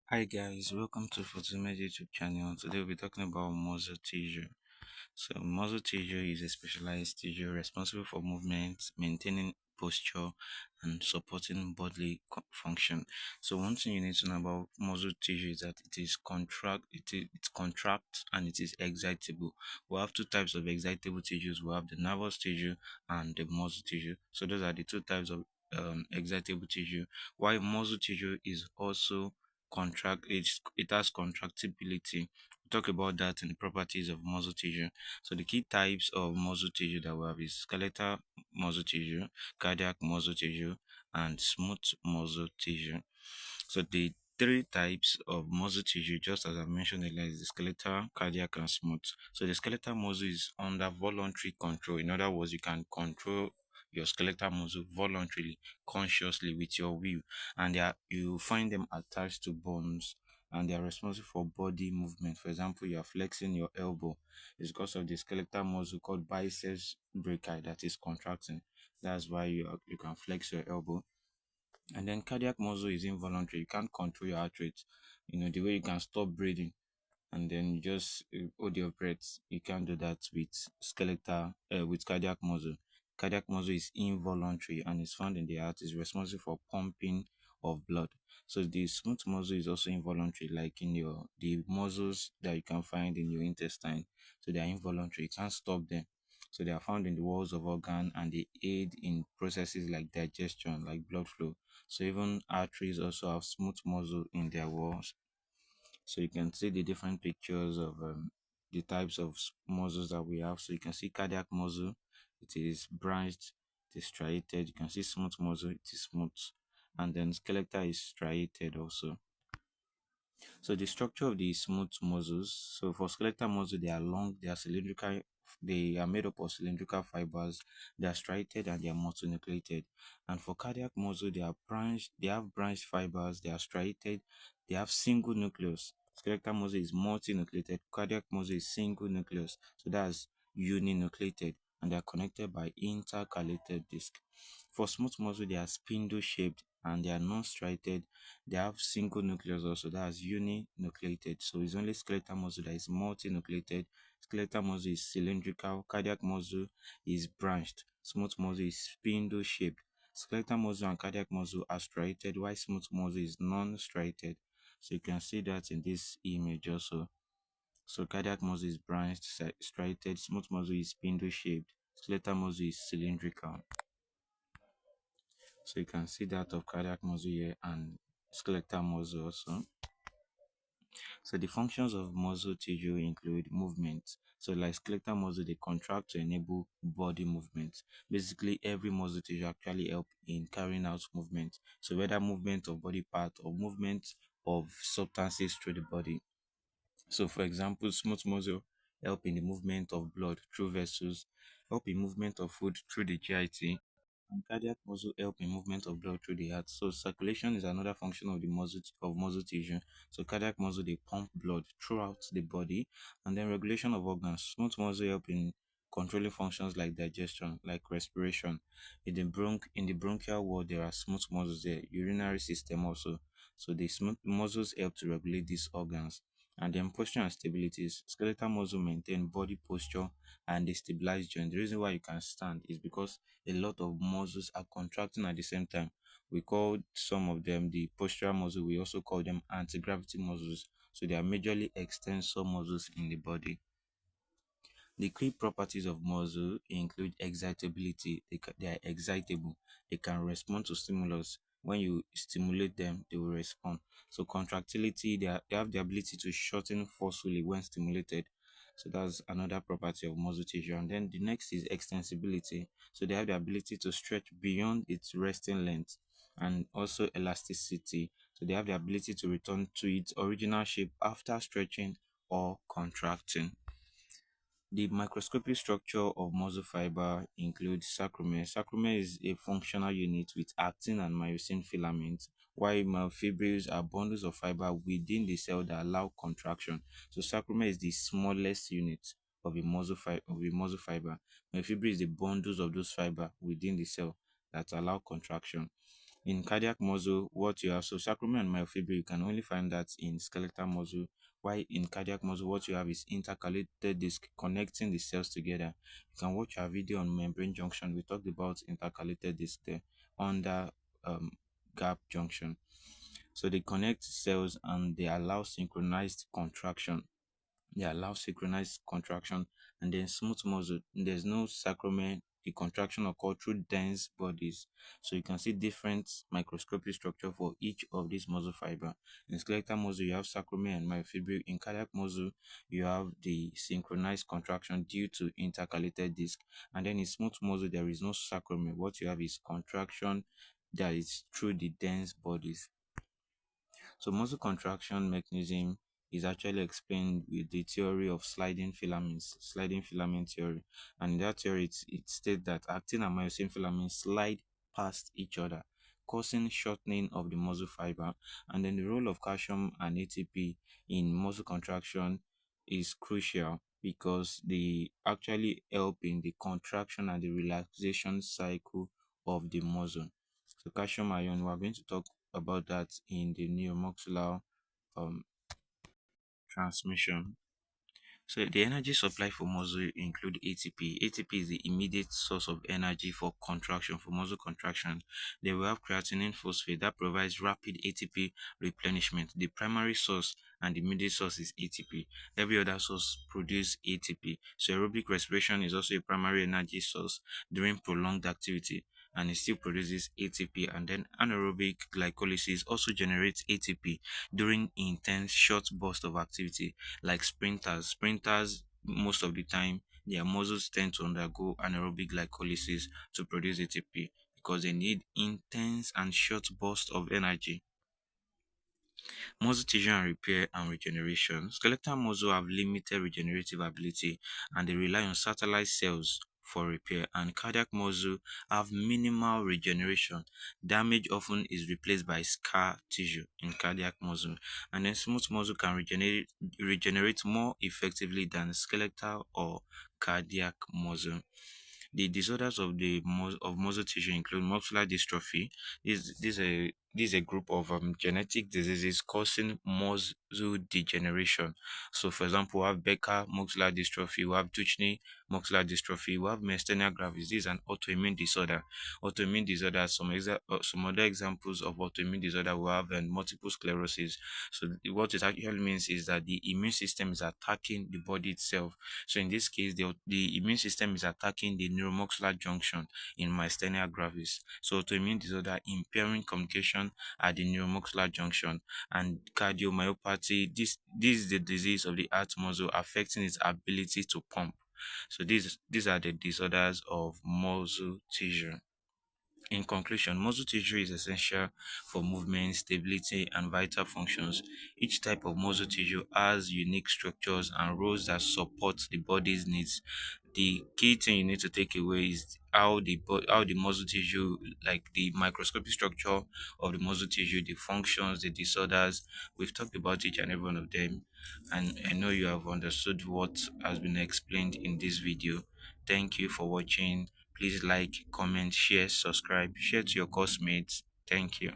Hi guys, welcome to Photizomed YouTube channel. Today we'll be talking about muscle tissue. So muscle tissue is a specialized tissue responsible for movement, maintaining posture, and supporting bodily function. So one thing you need to know about muscle tissue is that it contracts and it is excitable. We have two types of excitable tissues. We have the nervous tissue and the muscle tissue. So those are the two types of excitable tissue. While muscle tissue is also it has contractibility. We talk about that in the properties of muscle tissue. So the key types of muscle tissue that we have is skeletal muscle tissue, cardiac muscle tissue, and smooth muscle tissue. So the three types of muscle tissue, just as I mentioned earlier, is the skeletal, cardiac, and smooth. So the skeletal muscle is under voluntary control. In other words, you can control your skeletal muscle voluntarily, consciously with your will, and you find them attached to bones and they are responsible for body movement. For example, you are flexing your elbow. It's because of the skeletal muscle called biceps brachii that is contracting. That's why you can flex your elbow. And then cardiac muscle is involuntary. You can't control your heart rate. The way you can stop breathing and then you just hold your breath. You can't do that with with cardiac muscle. Cardiac muscle is involuntary and is found in the heart. Is responsible for pumping of blood. So the smooth muscle is also involuntary, like in the muscles that you can find in your intestine. So they are involuntary. You can't stop them. So they are found in the walls of organ and they aid in processes like digestion, like blood flow. So even arteries also have smooth muscle in their walls. So you can see the different pictures of the types of muscles that we have. So you can see cardiac muscle, it is branched, it is striated. You can see smooth muscle, it is smooth. And then skeletal is striated also. So the structure of the smooth muscles. So for skeletal muscle, they are long, they are cylindrical, they are made up of cylindrical fibers, they are striated and they are multinucleated. And for cardiac muscle, they have branched fibers, they are striated, they have single nucleus. Skeletal muscle is multinucleated, cardiac muscle is single nucleus. So that's uninucleated and they are connected by intercalated disc. For smooth muscle, they are spindle shaped and they are non-striated. They have single nucleus also, that's uninucleated. So it's only skeletal muscle that is multinucleated. Skeletal muscle is cylindrical, cardiac muscle is branched, smooth muscle is spindle shaped. Skeletal muscle and cardiac muscle are striated, while smooth muscle is non-striated. So you can see that in this image also. So cardiac muscle is branched, striated, smooth muscle is spindle shaped, skeletal muscle is cylindrical. So you can see that of cardiac muscle here and skeletal muscle also. So the functions of muscle tissue include movement. So like skeletal muscle, they contract to enable body movement. Basically, every muscle tissue actually help in carrying out movement. So whether movement of body part or movement of substances through the body. So for example, smooth muscle help in the movement of blood through vessels, help in movement of food through the GIT, and cardiac muscle help in movement of blood through the heart. So circulation is another function of the muscle tissue. So cardiac muscle they pump blood throughout the body, and then regulation of organs. Smooth muscle help in controlling functions like digestion, like respiration. In the bronchial wall, there are smooth muscles there. Urinary system also. So the smooth muscles help to regulate these organs. And then posture and stability. Skeletal muscle maintain body posture and they stabilize joint. The reason why you can stand is because a lot of muscles are contracting at the same time. We call some of them the postural muscle. We also call them anti-gravity muscles. So they are majorly extensor muscles in the body. The key properties of muscle include excitability. They are excitable. They can respond to stimulus. When you stimulate them, they will respond. So contractility, they have the ability to shorten forcefully when stimulated. So that's another property of muscle tissue. And then the next is extensibility. So they have the ability to stretch beyond its resting length and also elasticity. So they have the ability to return to its original shape after stretching or contracting. The microscopic structure of muscle fiber includes sarcomere. Sarcomere is a functional unit with actin and myosin filaments, while myofibrils are bundles of fiber within the cell that allow contraction. So sarcomere is the smallest unit of a muscle fiber. Myofibril is the bundles of those fiber within the cell that allow contraction. In cardiac muscle, what you have, so sacrum and myofibril, you can only find that in skeletal muscle. While in cardiac muscle, what you have is intercalated disc connecting the cells together. You can watch our video on membrane junction. We talked about intercalated disc there under um, gap junction. So they connect cells and they allow synchronized contraction. They allow synchronized contraction. And then smooth muscle, there's no sacrament. The contraction occur through dense bodies. So you can see different microscopic structure for each of these muscle fiber. In skeletal muscle, you have sacrament and myofibril. In cardiac muscle, you have the synchronized contraction due to intercalated disc. And then in smooth muscle, there is no sacrament. What you have is contraction that is through the dense bodies. So muscle contraction mechanism is actually explained with the theory of sliding filaments, sliding filament theory. And in that theory, it states that actin and myosin filaments slide past each other, causing shortening of the muscle fiber. And then the role of calcium and ATP in muscle contraction is crucial because they actually help in the contraction and the relaxation cycle of the muscle. So calcium ion, we are going to talk about that in the neuromuscular um, transmission. So the energy supply for muscle include ATP. ATP is the immediate source of energy for contraction, for muscle contraction. Then we have creatinine phosphate that provides rapid ATP replenishment. The primary source and the immediate source is ATP. Every other source produces ATP. So aerobic respiration is also a primary energy source during prolonged activity and it still produces ATP. And then anaerobic glycolysis also generates ATP during intense short bursts of activity like sprinters. Sprinters, most of the time, their muscles tend to undergo anaerobic glycolysis to produce ATP because they need intense and short bursts of energy. Muscle tissue and repair and regeneration. Skeletal muscle have limited regenerative ability and they rely on satellite cells for repair, and cardiac muscle have minimal regeneration. Damage often is replaced by scar tissue in cardiac muscle, and then smooth muscle can regenerate more effectively than skeletal or cardiac muscle. The disorders of of muscle tissue include muscular dystrophy. This is a group of genetic diseases causing muscle degeneration. So, for example, we have Becker muscular dystrophy, we have Duchenne muscular dystrophy, we have myasthenia gravis. This is an autoimmune disorder. Autoimmune disorder. Some other examples of autoimmune disorder we have multiple sclerosis. So, what it actually means is that the immune system is attacking the body itself. So in this case, the immune system is attacking the neuromuscular junction in myasthenia gravis. So autoimmune disorder impairing communication at the neuromuscular junction, and cardiomyopathy. This is the disease of the heart muscle affecting its ability to pump. So these are the disorders of muscle tissue. In conclusion, muscle tissue is essential for movement, stability, and vital functions. Each type of muscle tissue has unique structures and roles that support the body's needs. The key thing you need to take away is how the muscle tissue, like the microscopic structure of the muscle tissue, the functions, the disorders. We've talked about each and every one of them, and I know you have understood what has been explained in this video. Thank you for watching. Please like, comment, share, subscribe, share to your classmates. Thank you.